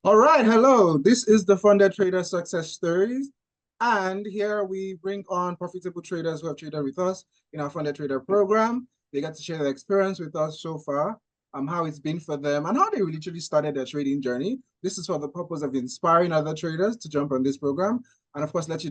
All right, hello. This is the Funded Trader Success Stories. And here we bring on profitable traders who have traded with us in our Funded Trader program. They get to share their experience with us so far, how it's been for them, and how they literally started their trading journey. This is for the purpose of inspiring other traders to jump on this program, and of course, let you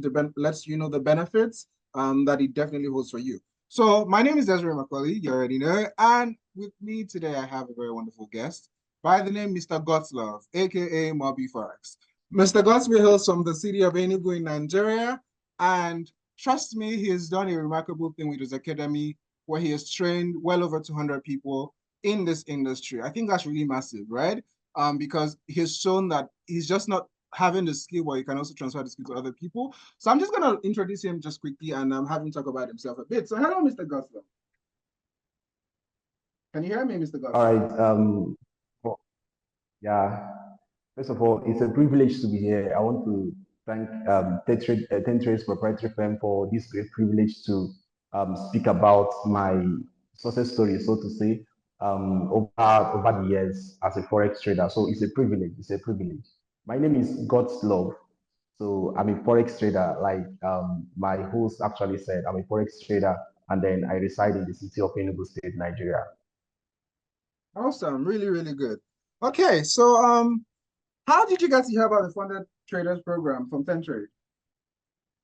know the benefits that it definitely holds for you. So my name is Desiree Macaulay, you already know, and with me today I have a very wonderful guest by the name Mr. Godslove, aka Mobi Forex. Mr. Godslove hails from the city of Enugu in Nigeria, and trust me, he has done a remarkable thing with his academy where he has trained well over 200 people in this industry. I think that's really massive, right? Because he's shown that he's just not having the skill where he can also transfer the skill to other people. So I'm just going to introduce him just quickly and have him talk about himself a bit. So hello, Mr. Godslove. Can you hear me, Mr. All Godslove? right. Well, yeah. First of all, it's a privilege to be here. I want to thank TenTrade's proprietary firm for this great privilege to speak about my success story, so to say, over the years as a forex trader. So it's a privilege. It's a privilege. My name is Godslove. So I'm a forex trader. Like my host actually said, I'm a forex trader, and then I reside in the city of Enugu State, Nigeria. Awesome. Really, really good. Okay, so how did you get to hear about the Funded Traders program from TenTrade?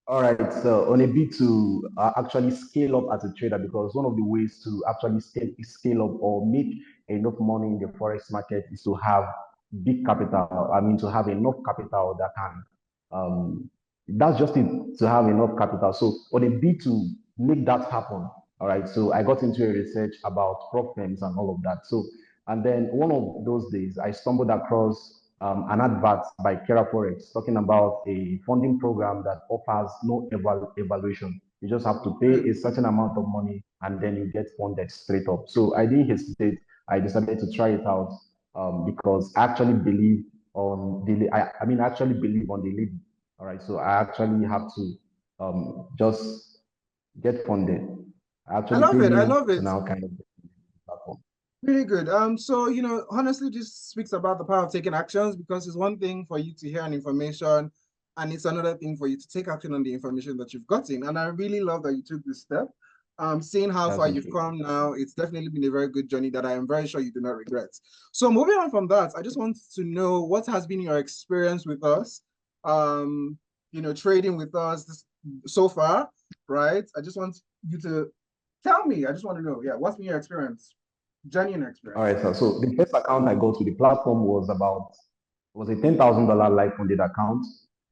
All right, so on a bit to actually scale up as a trader, because one of the ways to actually scale up or make enough money in the forex market is to have big capital. I mean, to have enough capital that can, that's just it, to have enough capital. So on a bit to make that happen, all right, so I got into a research about prop firms and all of that. So, and then one of those days, I stumbled across an advert by Kera Forex talking about a funding program that offers no evaluation. You just have to pay a Really? certain amount of money and then you get funded straight up. So I didn't hesitate. I decided to try it out because I actually believe on the, I mean, I actually believe on the lead. All right. So I actually have to just get funded. I I actually love paid it. I in love to it. now kind of get the platform. Really good. So honestly, this speaks about the power of taking actions because it's one thing for you to hear an information, and it's another thing for you to take action on the information that you've gotten. And I really love that you took this step. Seeing how That's far so you've true. come now, it's definitely been a very good journey that I am very sure you do not regret. So moving on from that, I just want to know what has been your experience with us, um, trading with us so far, right? I just want you to tell me. I just want to know, yeah, what's been your experience? Genuine All experience. right, sir. So the first account I got to the platform was a $10,000 live funded account.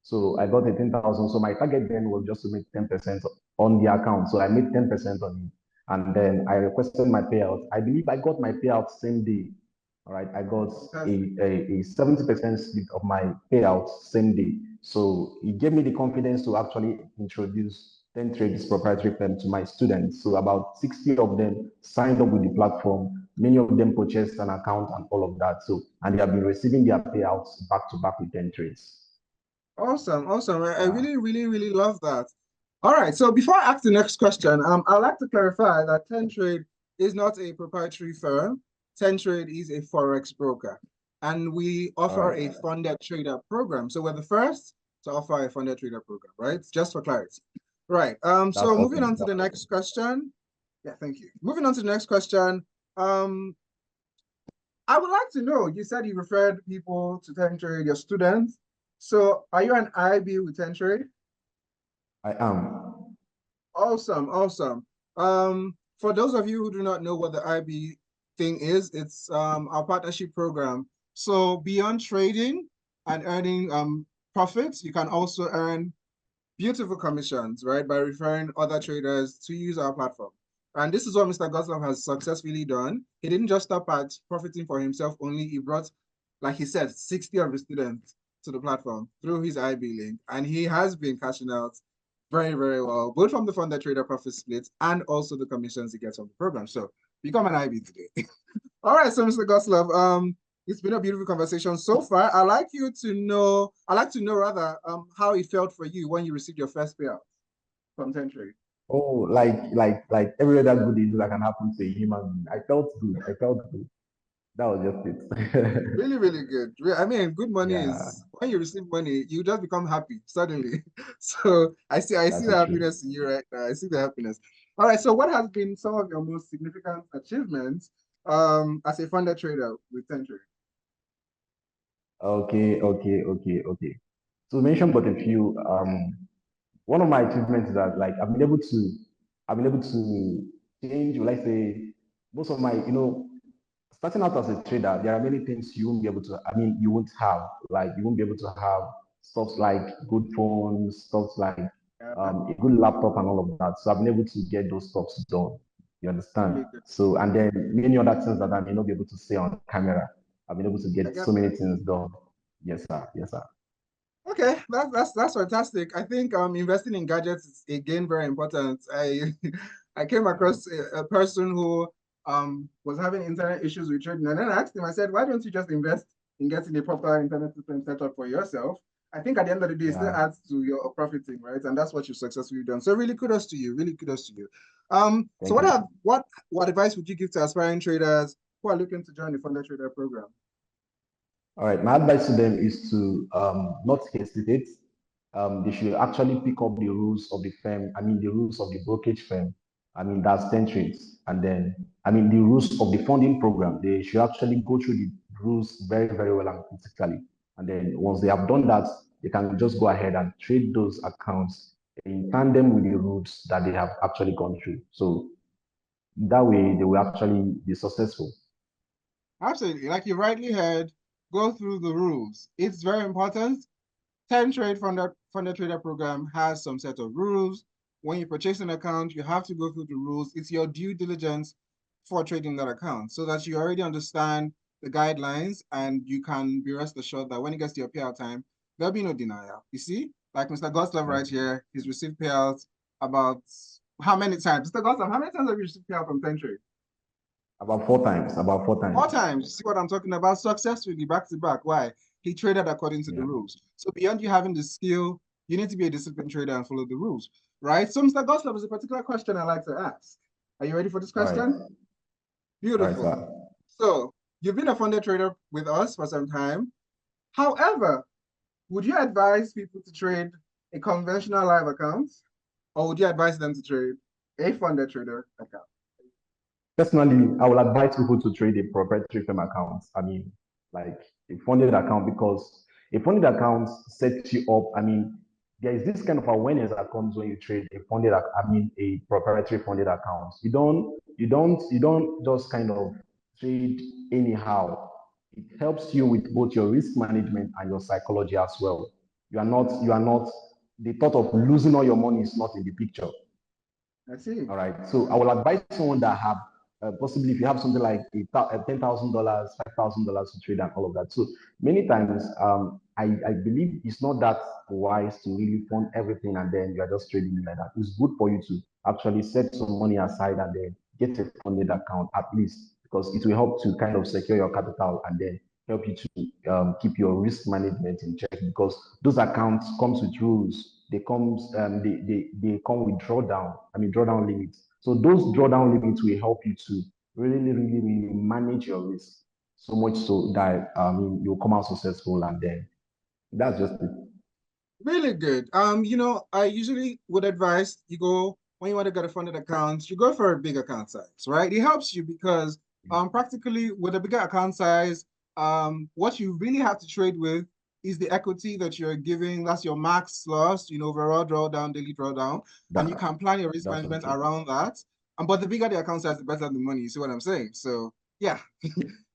So I got a 10,000. So my target then was just to make 10% on the account. So I made 10% on it. And then I requested my payout. I believe I got my payout same day. All right. I got Fantastic. a 70% split of my payout same day. So it gave me the confidence to actually introduce TenTrade's proprietary firm to my students. So about 60 of them signed up with the platform. Many of them purchased an account and all of that. So, and they have been receiving their payouts back to back with TenTrades. Awesome, awesome. I Yeah. really, really, really love that. All right. So before I ask the next question, I'd like to clarify that TenTrade is not a proprietary firm. TenTrade is a forex broker, and we All offer a right. funded trader program. So we're the first to offer a funded trader program, right? Just for clarity. Right. That's So moving awesome. on to That's the next awesome. question. Yeah, thank you. Moving on to the next question. Um, I would like to know, you said you referred people to TenTrade, your students. So are you an IB with TenTrade? I am. Awesome, awesome. For those of you who do not know what the IB thing is, it's our partnership program. So beyond trading and earning profits, you can also earn beautiful commissions, right, by referring other traders to use our platform. And this is what Mr. Godslove has successfully done. He didn't just stop at profiting for himself only. He brought, like he said, 60 of his students to the platform through his IB link. And he has been cashing out very, very well, both from the funded trader profit split and also the commissions he gets from the program. So become an IB today. All right, so Mr. Godslove, it's been a beautiful conversation so far. I'd like to know rather, how it felt for you when you received your first payout from TenTrade. Oh, like every other good deed that can happen to a human being. I felt good. I felt good. That was just it. Really, really good. I mean, good money Yeah, is when you receive money, you just become happy suddenly. So I see that's the so true. happiness in you right now. I see the happiness. All right. So what has been some of your most significant achievements as a funded trader with TenTrade? Okay. So mention but a few. One of my achievements is that like I've been able to change, will I say, most of my, starting out as a trader, there are many things you won't be able to, you won't have, like you won't be able to have stuff like good phones, stuff like Yeah, a good laptop and all of that. So I've been able to get those stuffs done. You understand? really good. So, and then many other things that I may not be able to say on camera. I've been able to I get get so many that. things done. Yes, sir. Yes, sir. Okay, that's fantastic. I think investing in gadgets is again very important. I I came across a person who was having internet issues with trading, and then I asked him, I said, why don't you just invest in getting a proper internet system set up for yourself? I think at the end of the day, it still Yeah. adds to your profiting, right? And that's what you've successfully done. So really kudos to you. Really kudos to you. So Thank you. what advice would you give to aspiring traders who are looking to join the Funded Trader program? All right. My advice to them is to not hesitate. They should actually pick up the rules of the firm. The rules of the brokerage firm. That's TenTrade. And then, the rules of the funding program. They should actually go through the rules very, very well and critically. And then once they have done that, they can just go ahead and trade those accounts in tandem with the rules that they have actually gone through. So that way, they will actually be successful. Absolutely. Like you rightly heard, go through the rules. It's very important. TenTrade Funded Trader Program has some set of rules. When you purchase an account, you have to go through the rules. It's your due diligence for trading that account so that you already understand the guidelines and you can be rest assured that when it gets to your payout time, there'll be no denial. You see, like Mr. Godslove right here, he's received payouts about how many times? Mr. Godslove, how many times have you received payout from TenTrade? About four times. About four Four times. times. You see what I'm talking about? Successfully back to back. Why? He traded according to the Yeah. rules. So beyond you having the skill, you need to be a disciplined trader and follow the rules, right? So Mr. Gosler, there's a particular question I like to ask. Are you ready for this All right. question? All right, Beautiful. sir. So you've been a funded trader with us for some time. However, would you advise people to trade a conventional live account, or would you advise them to trade a funded trader account? Personally, I will advise people to trade a proprietary firm account. Like a funded account, because a funded account sets you up. There is this kind of awareness that comes when you trade a a proprietary funded account. You don't just kind of trade anyhow. It helps you with both your risk management and your psychology as well. You are not, the thought of losing all your money is not in the picture. I see. All right. So I will advise someone that have possibly if you have something like $10,000, $5,000 to trade and all of that. So many times, I believe it's not that wise to really fund everything and then you are just trading like that. It's good for you to actually set some money aside and then get a funded account at least because it will help to kind of secure your capital and then help you to keep your risk management in check because those accounts comes with rules. They come with drawdown limits. So those drawdown limits will help you to really manage your risk so much so that you'll come out successful and then that's just it. Really good. I usually would advise you go when you want to get a funded account, you go for a big account size, right? It helps you because practically with a bigger account size, what you really have to trade with is the equity that you're giving. That's your max loss, overall drawdown, daily drawdown, and you That can plan your risk that's so management true. around that. But the bigger the account size, the better the money. You see what I'm saying? So yeah,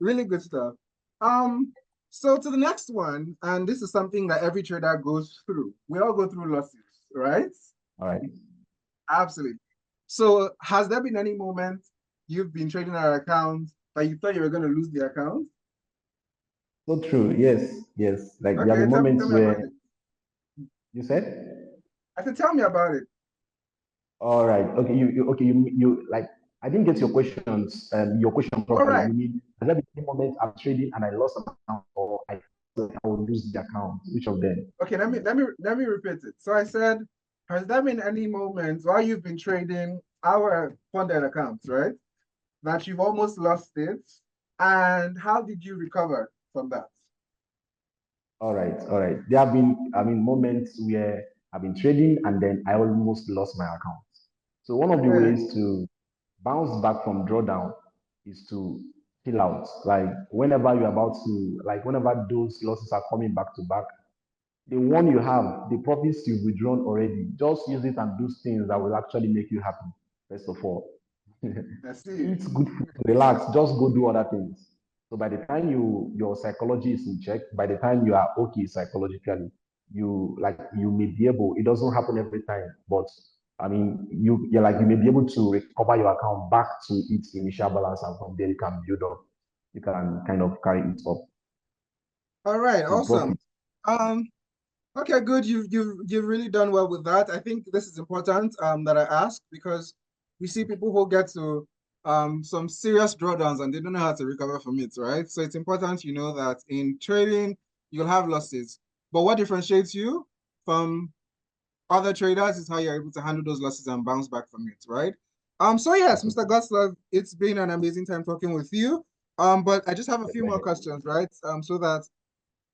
really good stuff. Um, so to the next one, and this is something that every trader goes through. We all go through losses, right? All right. Absolutely. So has there been any moment you've been trading our account that you thought you were going to lose the account? So true. Yes. Like there have Okay, been tell moments me about where it. you said. I said, tell me about it. All right. Okay. You like. I didn't get your questions. Your question All properly. right. You mean has there been any moment I'm trading and I lost an account, or I will lose the account? Which of them? Okay, let me repeat it. So I said, has there been any moments while you've been trading our funded accounts, right? That you've almost lost it? And how did you recover from that? All right, all right. There have been, moments where I've been trading and then I almost lost my account. So one of the Yeah, ways to bounce back from drawdown is to chill out. Like whenever you're about to, like whenever those losses are coming back to back, the one you have, the profits you've withdrawn already, just use it and do things that will actually make you happy, first of all. I see. Eat good food, relax, just go do other things. So by the time your psychology is in check, by the time you are okay psychologically, you may be able, it doesn't happen every time, but you may be able to recover your account back to its initial balance, and from there you can build up, you can kind of carry it up All right, to awesome. profit. Um, okay, good. You've really done well with that. I think this is important that I ask because we see people who get to some serious drawdowns and they don't know how to recover from it, right? So it's important you know that in trading you'll have losses. But what differentiates you from other traders is how you're able to handle those losses and bounce back from it, right? So yes, That's Mr. okay. Godslove, it's been an amazing time talking with you. But I just have a few more questions, right? So that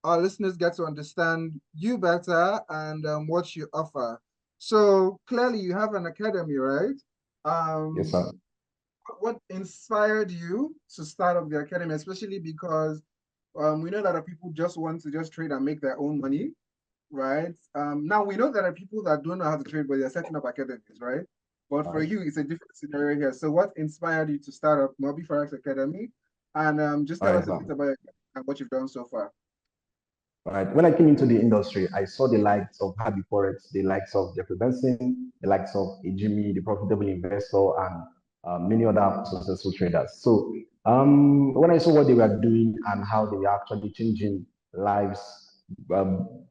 our listeners get to understand you better and what you offer. So clearly you have an academy, right? Yes, Um, sir. what inspired you to start up the academy, especially because we know that people just want to just trade and make their own money, right? Now we know there are people that don't know how to trade, but they're setting up academies, right? But All for right. you, it's a different scenario here. So what inspired you to start up Mobi Forex Academy? And just All tell right, us a sir. bit about it and what you've done so far. Right. When I came into the industry, I saw the likes of Harvey Forex, the likes of Jeffrey Benson, the likes of Jimmy, the profitable investor, and many other successful traders. So when I saw what they were doing and how they were actually changing lives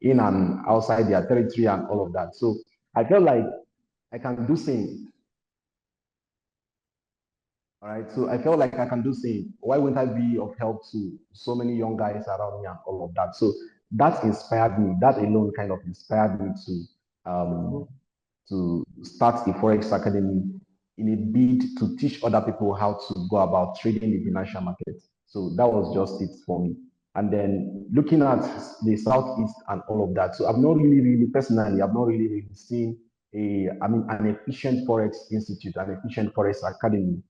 in and outside their territory and all of that, so I felt like I can do same. All right. So I felt like I can do same. Why wouldn't I be of help to so many young guys around me and all of that? So that inspired me. That alone kind of inspired me to start the Forex Academy in a bid to teach other people how to go about trading the financial market. So that was just it for me. And then looking at the Southeast and all of that. So I've not really personally, I've not really seen an efficient Forex institute, an efficient Forex Academy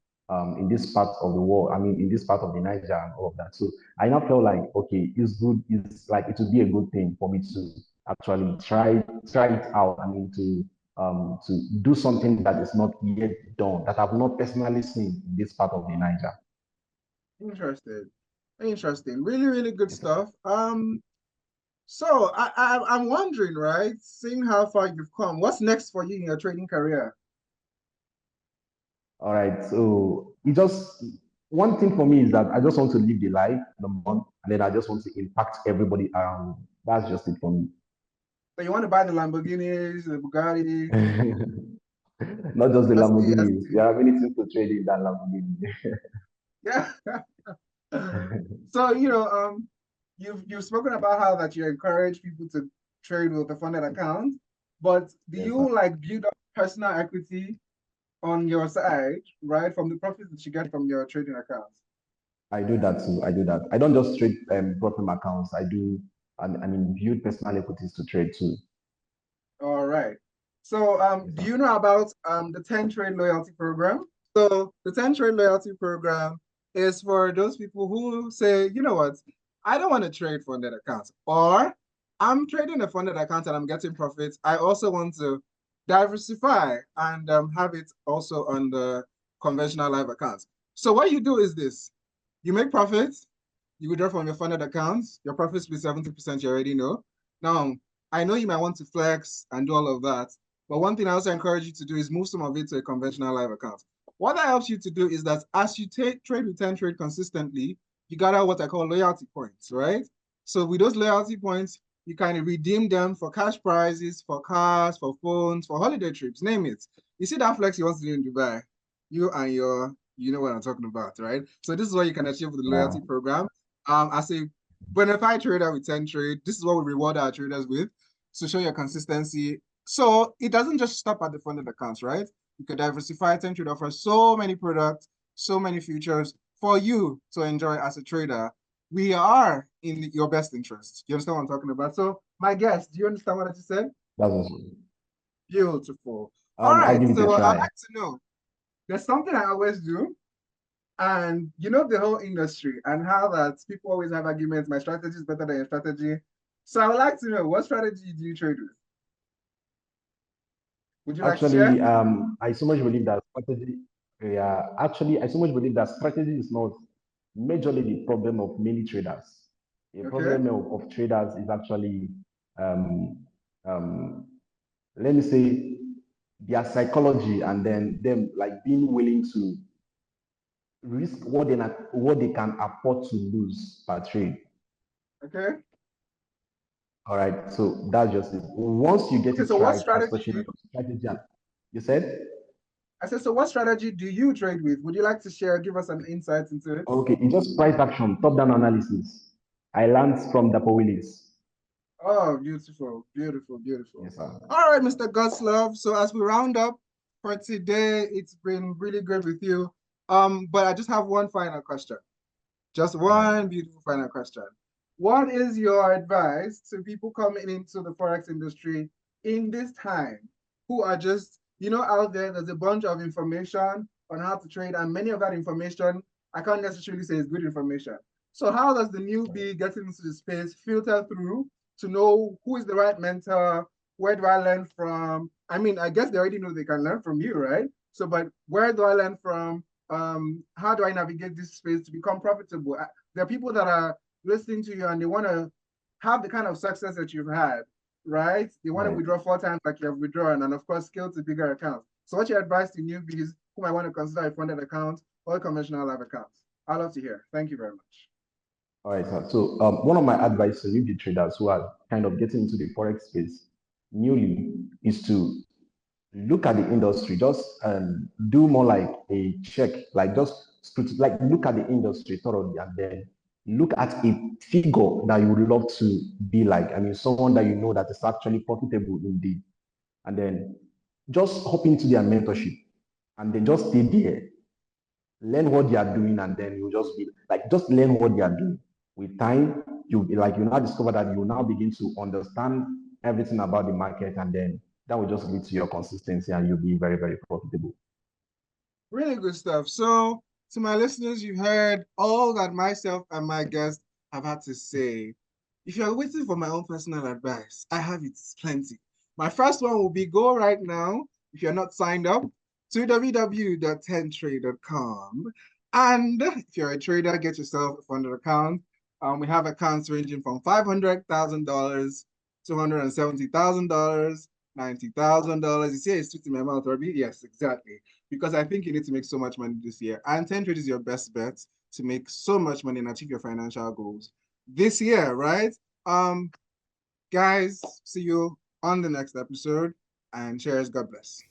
in this part of the world. I mean, in this part of the Niger and all of that. So I now feel like, okay, it's good. It's like it would be a good thing for me to actually try it out. I mean, to do something that is not yet done, that I've not personally seen in this part of the Niger. Interesting. Interesting. Really, really good Yes, sir. stuff. So I'm wondering, right? Seeing how far you've come, what's next for you in your trading career? All right. So it just one thing for me is that I just want to live the life, number one, and then I just want to impact everybody around me. That's just it for me. So you want to buy the Lamborghinis, the Bugatti? Not just the I see, I Lamborghinis. see. There are many things to trade in that Lamborghini. Yeah. So, you've spoken about how that you encourage people to trade with a funded account, but do Yes, sir. you like build up personal equity on your side, right, from the profits that you get from your trading accounts? I do that too. I do that. I don't just trade profit accounts. Build personal equities to trade too. All right. So, Yes, do sir. you know about the TenTrade loyalty program? So, the TenTrade loyalty program is for those people who say, you know what, I don't want to trade funded accounts, or I'm trading a funded account and I'm getting profits. I also want to diversify and have it also on the conventional live accounts. So, what you do is this: you make profits, you withdraw from your funded accounts, your profits be 70%, you already know. Now, I know you might want to flex and do all of that, but one thing I also encourage you to do is move some of it to a conventional live account. What that helps you to do is that as you trade with TenTrade consistently, you gather what I call loyalty points, right? So with those loyalty points, you kind of redeem them for cash prizes, for cars, for phones, for holiday trips, name it. You see that flex you want to do in Dubai, you and you know what I'm talking about, right? So this is what you can achieve with the Yeah. loyalty program. As a bona fide trader with TenTrade, this is what we reward our traders with to show your consistency. So it doesn't just stop at the funded accounts, right? You could diversify. TenTrade offers so many products, so many features for you to enjoy as a trader, we are in your best interest. You understand what I'm talking about? So, my guest, do you understand what I just said? That's awesome. Beautiful. All I'll right, give it a so I'd try. like to know, there's something I always do, and you know the whole industry and how that people always have arguments, my strategy is better than your strategy. So I would like to know, what strategy do you trade with? Would you like to share? Actually, I so much believe that strategy, yeah, actually, I so much believe that strategy is not majorly the problem of many traders. The Okay, problem of traders is actually, um, um, let me say, their psychology and then them like being willing to risk what they can afford to lose per trade. okay. All right, so that's just it. Once you get Okay, it so what right, strategy do especially you, strategy, you said. I said, so what strategy do you trade with? Would you like to share, give us some insights into it? Okay, it's just price action, top-down analysis. I learned from the Willis. Oh, beautiful, beautiful, beautiful. Yes, sir. All right, Mr. Godslove. So as we round up for today, it's been really great with you. But I just have one final question. Just All right. one beautiful final question. What is your advice to people coming into the Forex industry in this time who are just, out there's a bunch of information on how to trade, and many of that information, I can't necessarily say is good information. So how does the newbie getting into the space filter through to know who is the right mentor? Where do I learn from? I mean, I guess they already know they can learn from you, right? So, but where do I learn from? How do I navigate this space to become profitable? There are people that are listening to you and they want to have the kind of success that you've had, right? They want to Right. withdraw 4 times like you have withdrawn, and of course, scale to bigger accounts. So, what's your advice to newbies who might want to consider a funded account or a conventional live account? I'd love to hear. Thank you very much. All right, sir. So one of my advice to newbie traders who are kind of getting into the Forex space newly is to look at the industry, just do more like a check, like like look at the industry thoroughly and then look at a figure that you would love to be like. I mean, someone that you know that is actually profitable indeed. And then just hop into their mentorship and then just stay there, learn what they are doing, and then you just be like, just learn what they are doing. With time, you now discover that you now begin to understand everything about the market, and then that will just lead to your consistency and you'll be very, very profitable. Really good stuff. So, to my listeners, you heard all that myself and my guests have had to say. If you're waiting for my own personal advice, I have it plenty. My first one will be go right now, if you're not signed up, to www.tentrade.com. And if you're a trader, get yourself a funded account. We have accounts ranging from $500,000, $270,000, $90,000. You see, it's sweet in my mouth, Robbie? Yes, exactly. Because I think you need to make so much money this year. And TenTrade is your best bet to make so much money and achieve your financial goals this year, right? Guys, see you on the next episode, and cheers. God bless.